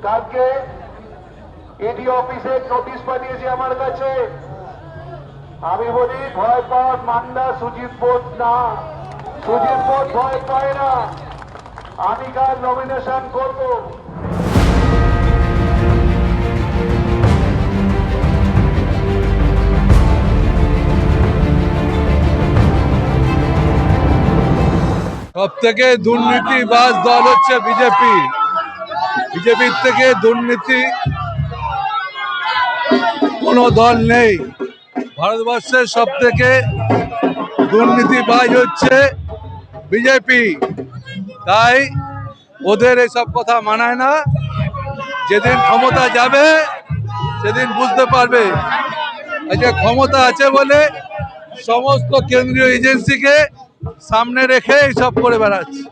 কালকে ইডি অফিসে নোটিশ পাঠিয়েছে আমার কাছে। আমি বলি ভয় পাওয়ার মান্দা সুজিত বোস না, সুজিত বোস ভয় পায় না। আমি কাল নমিনেশন করব। সব থেকে দুর্নীতিবাজ দল হচ্ছে বিজেপি। বিজেপির থেকে দুর্নীতি কোনো দল নেই। ভারতবর্ষের সব থেকে দুর্নীতিবাজ হচ্ছে বিজেপি। তাই ওদের এসব কথা মানায় না। যেদিন ক্ষমতা যাবে সেদিন বুঝতে পারবে যে ক্ষমতা আছে বলে সমস্ত কেন্দ্রীয় এজেন্সিকে সামনে রেখে এইসব করে বেড়াচ্ছে।